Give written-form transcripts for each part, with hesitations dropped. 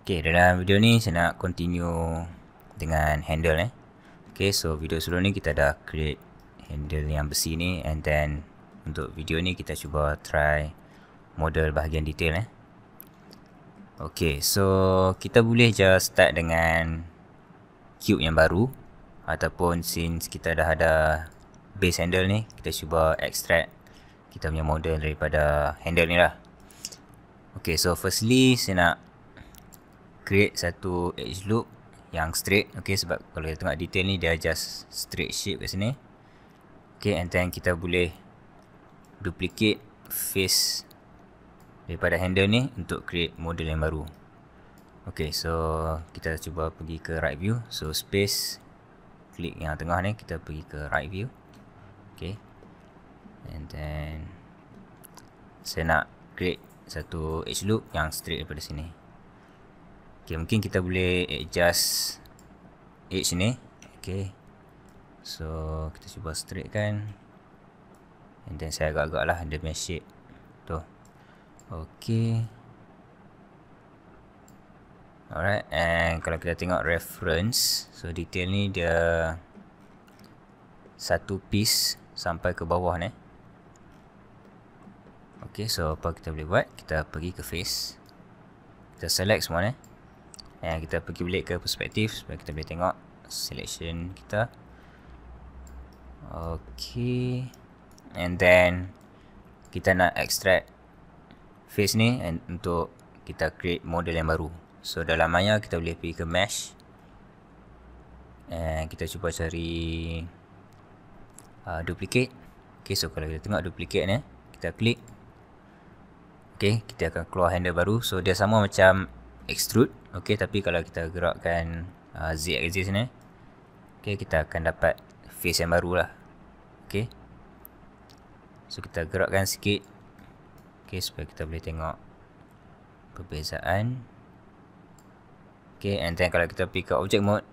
Okay, dalam video ni saya nak continue dengan handle Okay, so video sebelum ni kita dah create handle yang besi ni, and then untuk video ni kita cuba try model bahagian detail Okay, so kita boleh just start dengan cube yang baru, ataupun since kita dah ada base handle ni, kita cuba extract kita punya model daripada handle ni lah. Okay, so firstly saya nak create satu edge loop yang straight. Okay, sebab kalau kita tengok detail ni dia just straight shape kat sini. Okay, and then kita boleh duplicate face daripada handle ni untuk create model yang baru. Okay, so kita cuba pergi ke right view. So space, klik yang tengah ni, kita pergi ke right view. Okay, and then saya nak create satu edge loop yang straight daripada sini. Okay, mungkin kita boleh adjust edge ni. Okay, so kita cuba straight kan, and then saya agak-agak lah dia punya shape tu. Okay, alright, and kalau kita tengok reference, so detail ni dia satu piece sampai ke bawah ni. Okay, so apa kita boleh buat, kita pergi ke face, kita select semua ni, and kita pergi balik ke perspektif supaya kita boleh tengok selection kita. Okay, and then kita nak extract face ni and untuk kita create model yang baru. So dalam Maya kita boleh pergi ke mesh, and kita cuba cari duplicate. Okay, so kalau kita tengok duplicate ni, kita klik. Okay, kita akan keluar handle baru. So dia sama macam extrude. Okay, tapi kalau kita gerakkan Z axis ni, okay, kita akan dapat face yang baru lah. Okay, so kita gerakkan sikit, okay, supaya kita boleh tengok perbezaan. Okay, and then kalau kita pergi ke object mode,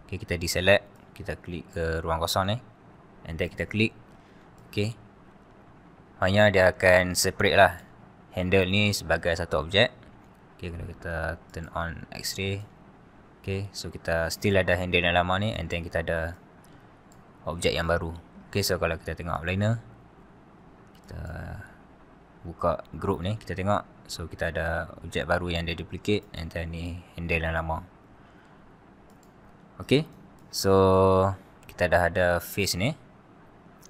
okay, kita deselect, kita klik ke ruang kosong ni, and then kita klik. Okay, hanya dia akan separate lah handle ni sebagai satu objek. Okay, kalau kita turn on X-ray, okay, so kita still ada handle yang lama ni, and then kita ada objek yang baru. Okay, so kalau kita tengok outliner, kita buka group ni, kita tengok, so kita ada objek baru yang dia duplicate, and then ni handle yang lama. Okay, so kita dah ada face ni.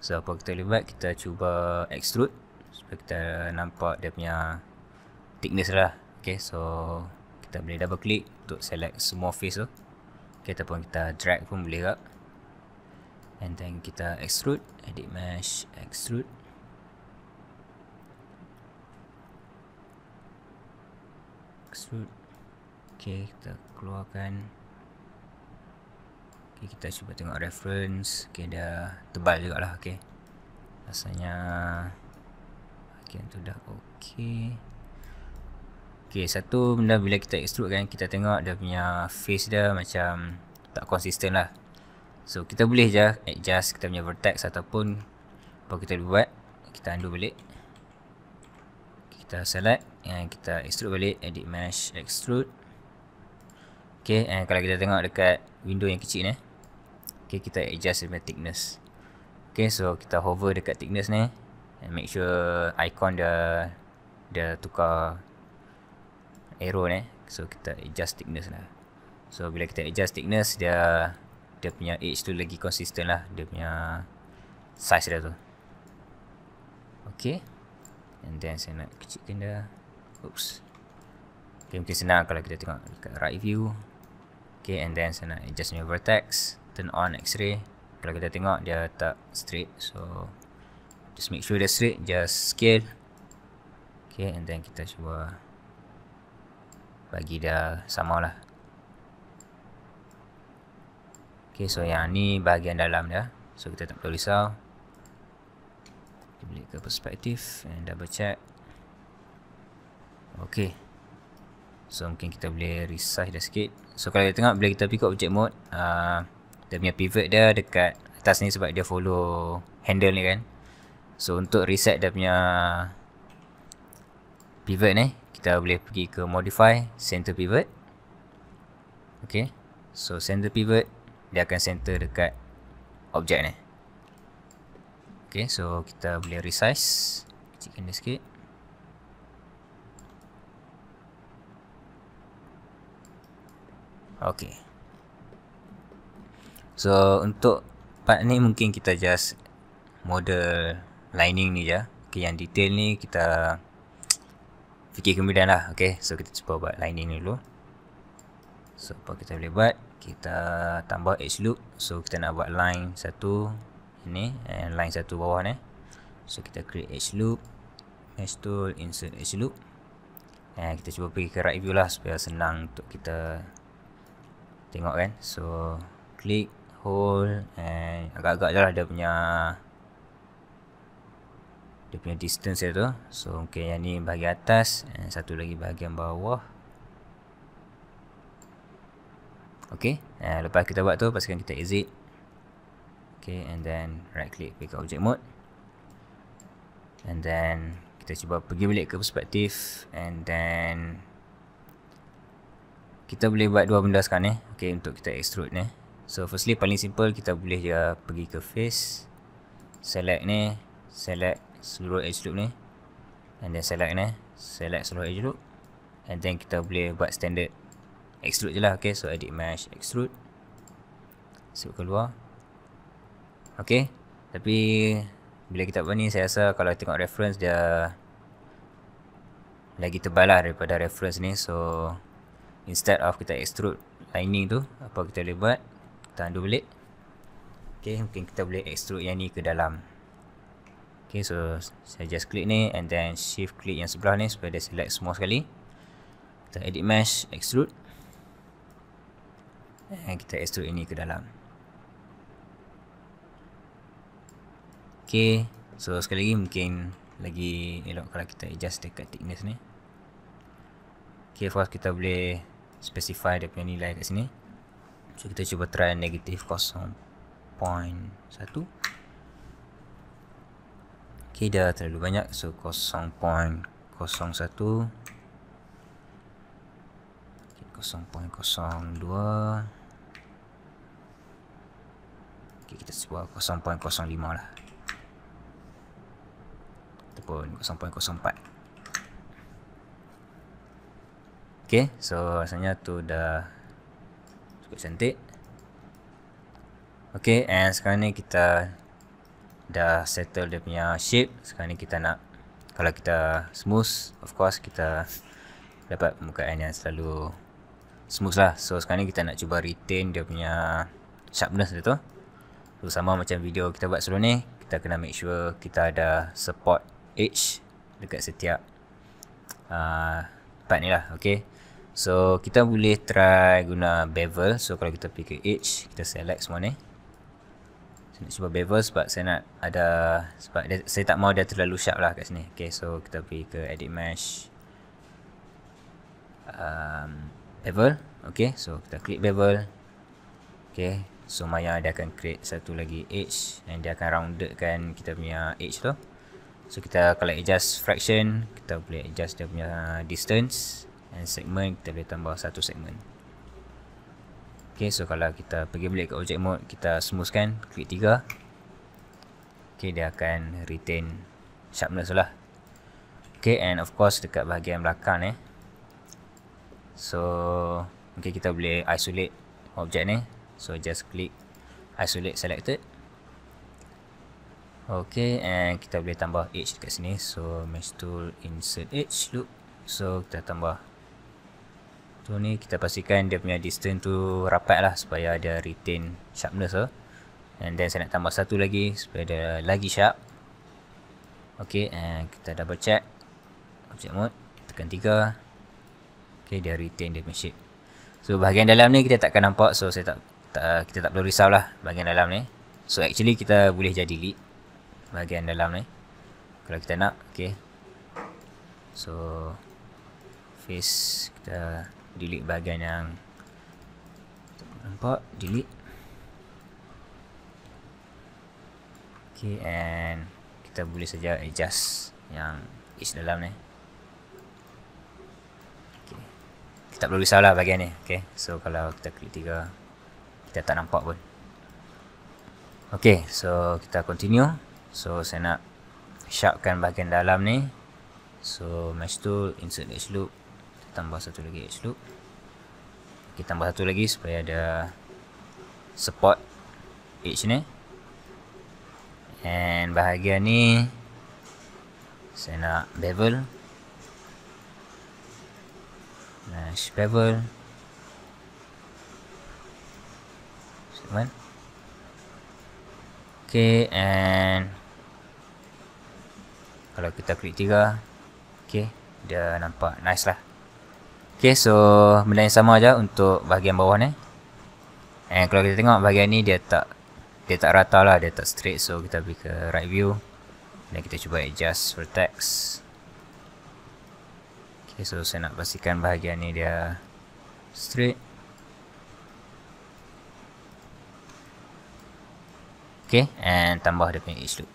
So apa kita boleh buat, kita cuba extrude supaya kita nampak dia punya thickness lah. Okay, so kita boleh double click untuk select semua face tu. Okay, ataupun kita drag pun boleh juga. And then kita extrude, edit mesh, extrude. Extrude. Okay, kita keluarkan. Okay, kita cuba tengok reference. Okay, dia tebal juga lah. Okay, rasanya okay, tu dah okay. Okay, satu benda bila kita extrude kan, kita tengok dia punya face dia macam tak konsisten lah. So kita boleh je adjust kita punya vertex, ataupun apa kita boleh buat, kita undo balik, kita select and kita extrude balik, edit mesh, extrude. Okay, and kalau kita tengok dekat window yang kecil ni, okay, kita adjust dia punya thickness. Okay, so kita hover dekat thickness ni and make sure icon dia tukar arrow ni. So kita adjust thickness lah. So bila kita adjust thickness, dia punya edge tu lagi konsisten lah, dia punya size dia tu. Okay, and then saya nak kecilkan dia. Oops. Okay, mungkin senang kalau kita tengok dekat right view. Okay, and then saya nak adjust punya vertex, turn on X-ray. Kalau kita tengok dia tak straight, so just make sure dia straight, just scale. Okay, and then kita cuba bagi dia sama lah. Okay, so yang ni bahagian dalam dia, so kita tak perlu risau. Kita balik ke perspektif and double check. Okay, so mungkin kita boleh resize dia sikit. So kalau kita tengok, bila kita pergi ke object mode, dia punya pivot dia dekat atas ni sebab dia follow handle ni kan. So untuk reset dia punya pivot ni, kita boleh pergi ke modify center pivot. Okay, so center pivot dia akan center dekat objek ni. Okay, so kita boleh resize, kecilkan dia sikit. Okay, so untuk part ni mungkin kita just model lining ni je. Okay, yang detail ni kita fikir kemudian lah. Okay, so kita cuba buat lining ni dulu. So apa kita boleh buat, kita tambah edge loop. So kita nak buat line satu ini and line satu bawah ni. So kita create edge loop, mesh tool, insert edge loop, and kita cuba pergi ke right view lah supaya senang untuk kita tengok kan. So klik, hold, and agak-agak je lah dia punya distance dia tu. So mungkin yang ni bahagian atas and satu lagi bahagian bawah. Okay, lepas kita buat tu, pastikan kita exit. Okay, and then right click pergi ke object mode, and then kita cuba pergi balik ke perspektif, and then kita boleh buat dua benda sekarang ni. Okay, untuk kita extrude ni. So firstly paling simple, kita boleh je pergi ke face, select ni, select seluruh edge loop ni, and then select ni, select seluruh edge loop, and then kita boleh buat standard extrude je lah. Okay, so edit mesh, extrude, sebut keluar. Okay, tapi bila kita buat ni, saya rasa kalau tengok reference dia lagi tebal lah daripada reference ni. So instead of kita extrude lining tu, apa kita boleh buat, kita undo balik. Okay, mungkin kita boleh extrude yang ni ke dalam. Okay, so saya just klik ni and then shift klik yang sebelah ni supaya dia select semua sekali. Kita edit mesh, extrude, and kita extrude ini ke dalam. Okay, so sekali lagi mungkin lagi elok kalau kita adjust dekat thickness ni. Okay, first kita boleh specify dia punya nilai kat sini. So kita cuba try negative 0.1. Okay, dah terlalu banyak. So 0.01, 0.02. Okay, kita cuba 0.05 lah, ataupun 0.04. Okay, so rasanya tu dah cukup cantik. Okay, and sekarang ni kita dah settle dia punya shape. Sekarang ni kita nak, kalau kita smooth, of course kita dapat permukaan yang selalu smooth lah. So sekarang ni kita nak cuba retain dia punya sharpness dia tu. So sama macam video kita buat sebelum ni, kita kena make sure kita ada support edge dekat setiap part ni lah. Okay, so kita boleh try guna bevel. So kalau kita pergi ke edge, kita select semua ni. Saya nak cuba bevel sebab saya nak ada, sebab saya tak mahu dia terlalu sharp lah kat sini. Okay, so kita pergi ke edit mesh, bevel. Okay, so kita klik bevel. Okay, so Maya dia akan create satu lagi edge and dia akan roundedkan kita punya edge tu. So kita kalau adjust fraction, kita boleh adjust dia punya distance, and segment kita boleh tambah satu segment. Okay, so kalau kita pergi balik ke object mode, kita smoothkan, klik 3. Okay, dia akan retain sharpness lah. Okay, and of course dekat bahagian belakang ni, so okay, kita boleh isolate objek ni. So just klik isolate selected. Okay, and kita boleh tambah edge dekat sini. So mesh tool, insert edge loop. So kita tambah tu ni, kita pastikan dia punya distance tu rapat lah supaya dia retain sharpness tu. And then saya nak tambah satu lagi supaya dia lagi sharp. Okay, and kita double check object mode, tekan 3. Okay, dia retain dia punya shape. So bahagian dalam ni kita takkan nampak, so kita tak perlu risau lah bahagian dalam ni. So actually kita boleh jadi delete bahagian dalam ni kalau kita nak. Okay, so face kita delete bahagian yang nampak, delete. Okay, and kita boleh saja adjust yang edge dalam ni. Okay, kita tak perlu risaulah bahagian ni. Okay, so kalau kita klik 3 kita tak nampak pun. Okay, so kita continue. So saya nak sharpkan bahagian dalam ni. So mesh tool, insert edge loop, kita tambah satu lagi edge loop. Kita tambah satu lagi supaya ada support edge ni. And bahagian ni saya nak bevel, mesh bevel, segment. Okay, and kalau kita klik 3, okay, dia nampak nice lah. Okay, so benda yang sama aja untuk bahagian bawah ni. And kalau kita tengok bahagian ni dia tak rata lah, dia tak straight. So kita pergi ke right view dan kita cuba adjust vertex. Okay, so saya nak pastikan bahagian ni dia straight. Okay, and tambah dia punya edge loop.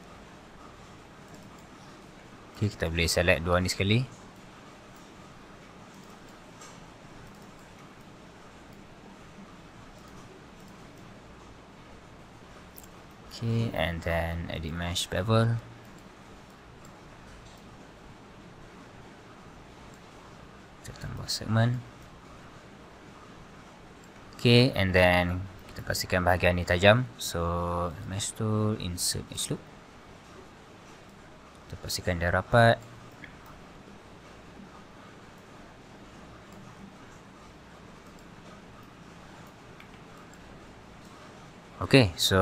Okay, kita boleh select dua ni sekali. Okay, and then edit mesh bevel. Kita tambah segment. Okay, and then kita pastikan bahagian ni tajam. So mesh tool, insert edge loop. Kita pastikan dia rapat. Okay, so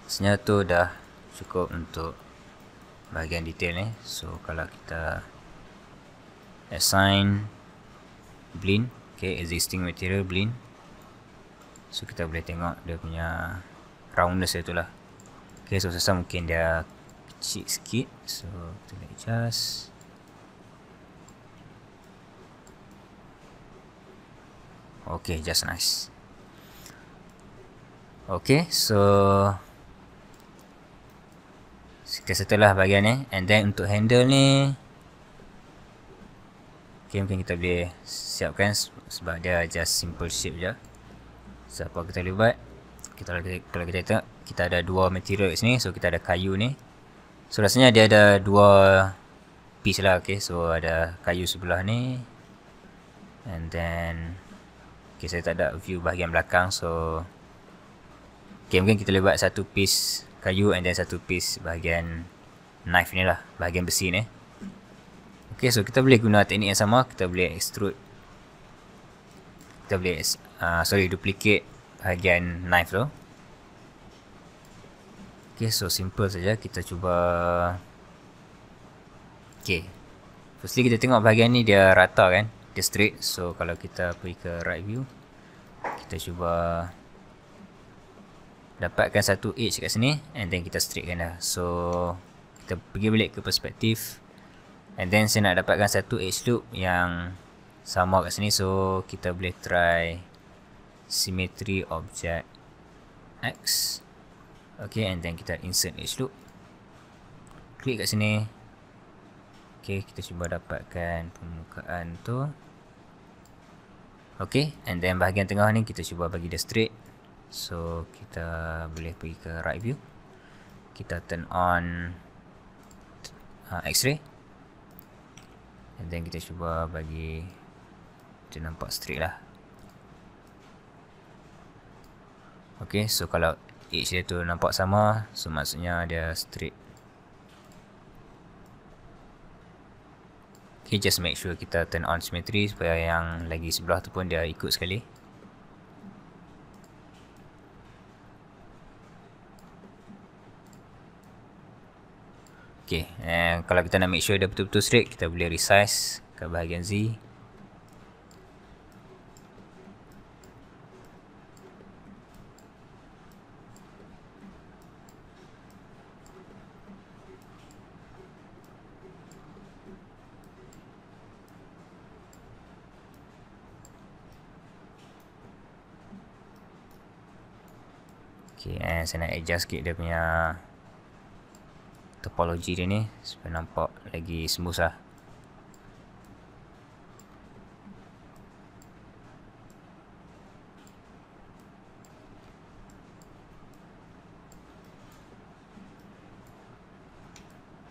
sebenarnya tu dah cukup untuk bahagian detail ni. So kalau kita assign blend, okay, existing material blend, so kita boleh tengok dia punya roundness itu lah. Okay, so sesa mungkin dia kecil sikit, so kita boleh adjust. Okay, just nice. Okay, so kita setelah bahagian ni. And then untuk handle ni, okay, mungkin kita boleh siapkan sebab dia just simple shape je. So apa kita boleh buat, kalau kita tengok, kita ada dua material kat sini. So kita ada kayu ni. So rasanya dia ada dua piece lah. Okay, so ada kayu sebelah ni, and then okay, saya tak ada view bahagian belakang. So okay, mungkin kita boleh buat satu piece kayu and then satu piece bahagian knife ni lah, bahagian besi ni. Okay, so kita boleh guna teknik yang sama. Kita boleh extrude, kita boleh duplicate bahagian knife tu. Okay, so simple saja. Kita cuba. Okay, firstly kita tengok bahagian ni dia rata kan, dia straight. So kalau kita pergi ke right view, kita cuba dapatkan satu edge kat sini, and then kita straightkan dah. So kita pergi balik ke perspektif, and then saya nak dapatkan satu edge loop yang sama kat sini. So kita boleh try symmetry object X. Okay, and then kita insert edge loop, klik kat sini. Okay, kita cuba dapatkan permukaan tu. Okay, and then bahagian tengah ni kita cuba bagi dia straight. So kita boleh pergi ke right view, kita turn on X-ray, and then kita cuba bagi dia nampak straight lah. Okay, so kalau edge dia tu nampak sama, so maksudnya dia straight. Okay, just make sure kita turn on symmetry supaya yang lagi sebelah tu pun dia ikut sekali. Okay, and kalau kita nak make sure dia betul-betul straight, kita boleh resize ke bahagian Z. Okay, and saya nak adjust sikit dia punya topologi dia ni supaya nampak lagi smooth lah.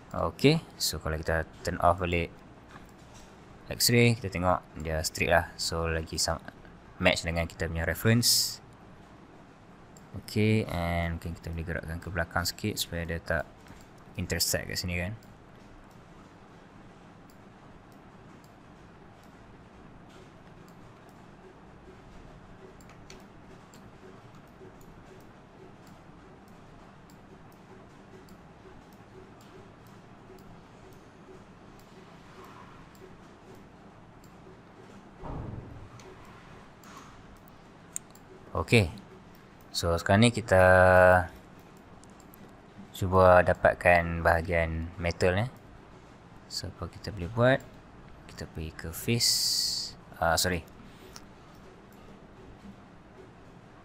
Okay, so kalau kita turn off balik X-ray, kita tengok dia straight lah. So lagi match dengan kita punya reference. Okay, and mungkin kita boleh gerakkan ke belakang sikit supaya dia tak intersect kat sini kan. Okay, so sekarang ni kita cuba dapatkan bahagian metal ni. So apa kita boleh buat, kita pergi ke face, okay,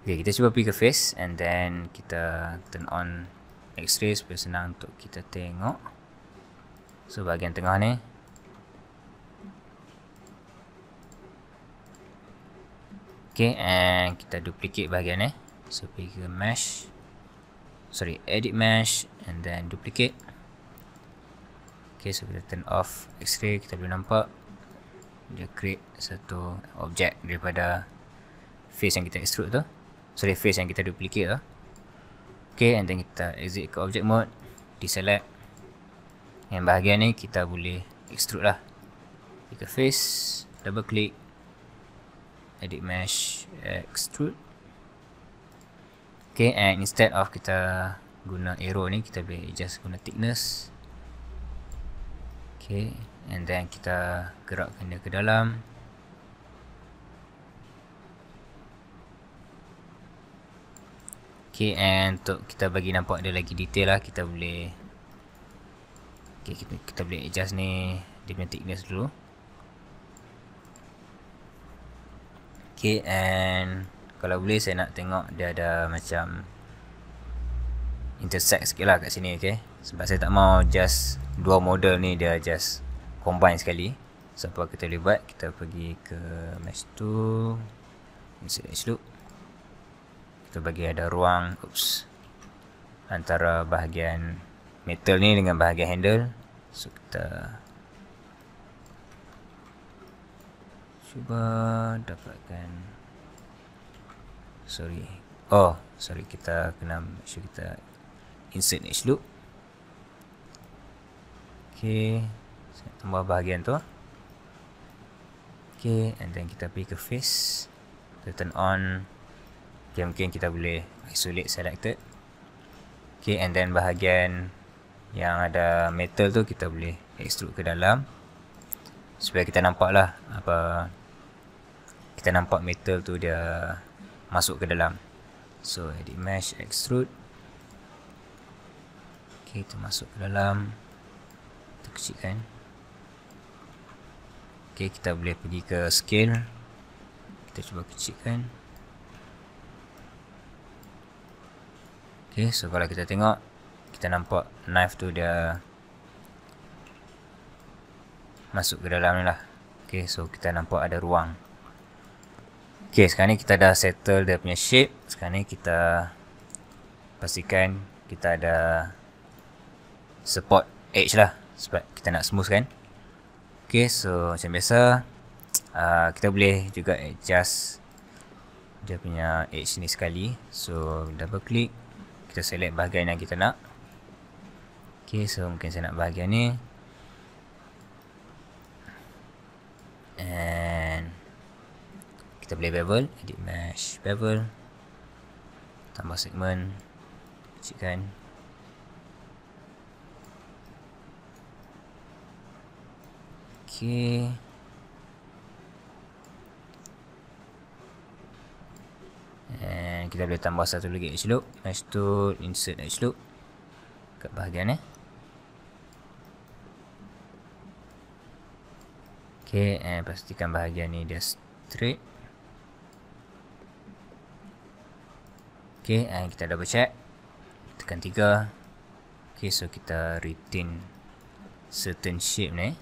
kita cuba pergi ke face and then kita turn on X-ray supaya senang untuk kita tengok. So bahagian tengah ni, okay, and kita duplicate bahagian ni. So pergi ke mesh, edit mesh and then duplicate. Okay, so kita turn off X-ray, kita boleh nampak dia create satu objek daripada face yang kita extrude tu, face yang kita duplicate tu. Okay, and then kita exit ke object mode, deselect, yang bahagian ni kita boleh extrude lah. Pergi ke face, double click, edit mesh, extrude. Okay, and instead of kita guna arrow ni, kita boleh just guna thickness. Okay, and then kita gerakkan dia ke dalam. Okay, and untuk kita bagi nampak dia lagi detail lah, kita boleh kita boleh adjust ni dia punya thickness dulu. Okay, and kalau boleh saya nak tengok dia ada macam intersect sikit lah kat sini. Okay, sebab saya tak mau just dua model ni dia just combine sekali. So apa kita boleh buat, kita pergi ke mesh tool, insert edge loop, kita bagi ada ruang antara bahagian metal ni dengan bahagian handle. So kita cuba dapatkan, kita kena make sure kita insert edge loop. Okay, saya tambah bahagian tu. Okay, and then kita pergi ke face, kita turn on. Okay, mungkin kita boleh isolate selected. Okay, and then bahagian yang ada metal tu kita boleh extrude ke dalam supaya kita nampak lah apa, kita nampak metal tu dia masuk ke dalam. So edit mesh, extrude. Okay, kita masuk ke dalam, kita kecilkan. Okay, kita boleh pergi ke scale, kita cuba kecilkan. Okay, so kalau kita tengok, kita nampak knife tu dia masuk ke dalam ni lah. Okay, so kita nampak ada ruang. Okay, sekarang ni kita dah settle dia punya shape. Sekarang ni kita pastikan kita ada support edge lah, sebab kita nak smooth kan. Okay, so macam biasa kita boleh juga adjust dia punya edge ni sekali. So double click, kita select bahagian yang kita nak. Okay, so mungkin saya nak bahagian ni, and kita boleh bevel, edit mesh, bevel, tambah segmen, kecilkan. Okay, and kita boleh tambah satu lagi edge loop, mesh tool, insert edge loop kat bahagian ni. Okay, and pastikan bahagian ni dia straight. Okay, and kita double check, tekan 3. Okay, so kita retain certain shape ni.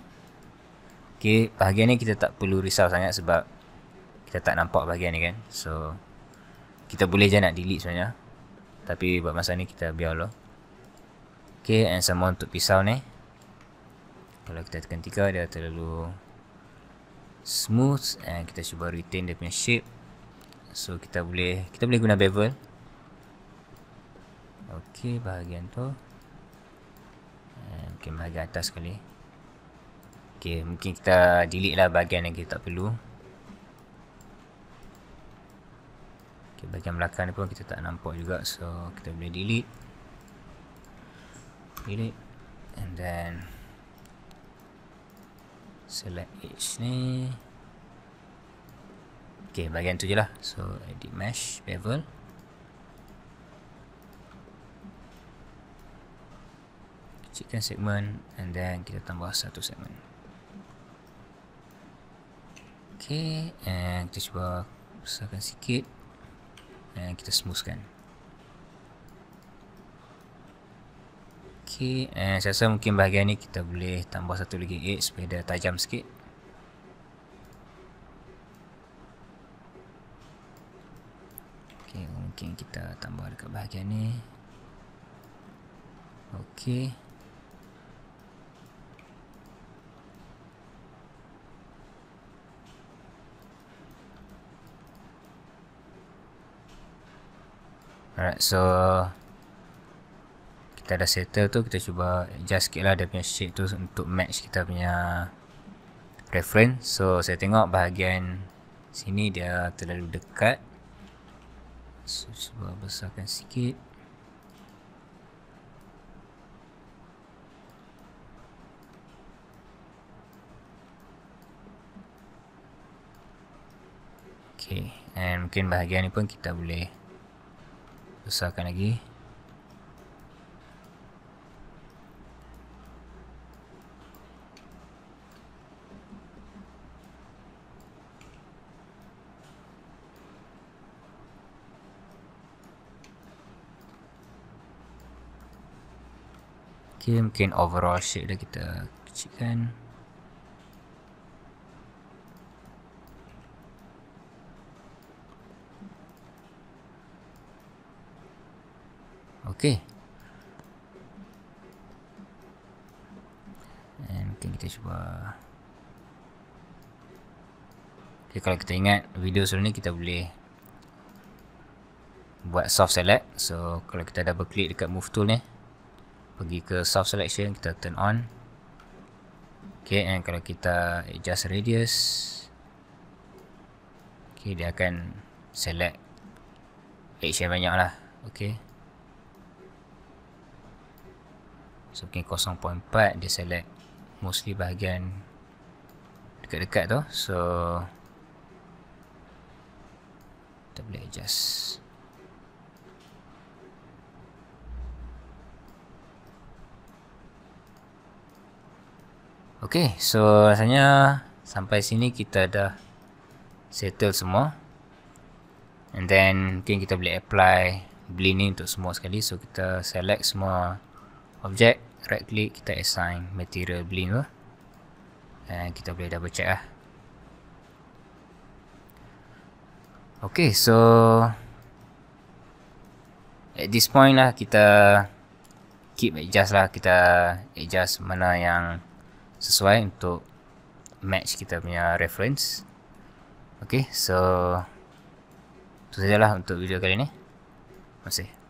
Okay, bahagian ni kita tak perlu risau sangat sebab kita tak nampak bahagian ni kan. So kita boleh je nak delete sebenarnya, tapi buat masa ni kita biar dulu. Okay, and sama untuk pisau ni, Kalau kita tekan 3 dia terlalu smooth, and kita cuba retain dia punya shape. So kita boleh guna bevel. Okey, bahagian tu. Mungkin bahagian atas sekali. Okey, mungkin kita delete lah bahagian yang kita tak perlu. Okey, bahagian belakang ni pun kita tak nampak juga, so kita boleh delete, and then select edge ni. Okey, bahagian tu je lah. So edit mesh, bevel. Kecilkan segmen, and then kita tambah satu segmen. Okey, and kita cuba besarkan sikit, and kita smoothkan. Okey, and saya rasa mungkin bahagian ni kita boleh tambah satu lagi edge supaya dia tajam sikit. Okey, mungkin kita tambah dekat bahagian ni. Okey. Alright, so kita dah settle tu, kita cuba adjust sikit lah dia punya shape tu untuk match kita punya reference. So saya tengok bahagian sini dia terlalu dekat, so cuba besarkan sikit. Okay, and mungkin bahagian ni pun kita boleh besarkan lagi. Okay, mungkin overall shape dia kita kecilkan. Okay. And mungkin kita cuba. Okay, kalau kita ingat video sebelum ni kita boleh buat soft select. So kalau kita double click dekat move tool ni, pergi ke soft selection, kita turn on. Okay, and kalau kita adjust radius, okay, dia akan select edge yang banyak lah. Okay, so mungkin 0.4 dia select mostly bahagian dekat-dekat tu. So kita boleh adjust. Okay, so rasanya sampai sini kita dah settle semua. And then mungkin kita boleh apply blend ni untuk semua sekali. So kita select semua objek, right click, kita assign material blend tu, and kita boleh double check lah. Okay, so at this point lah kita keep adjust lah. Kita adjust mana yang sesuai untuk match kita punya reference. Okay, so itu sajalah untuk video kali ni. Terima kasih.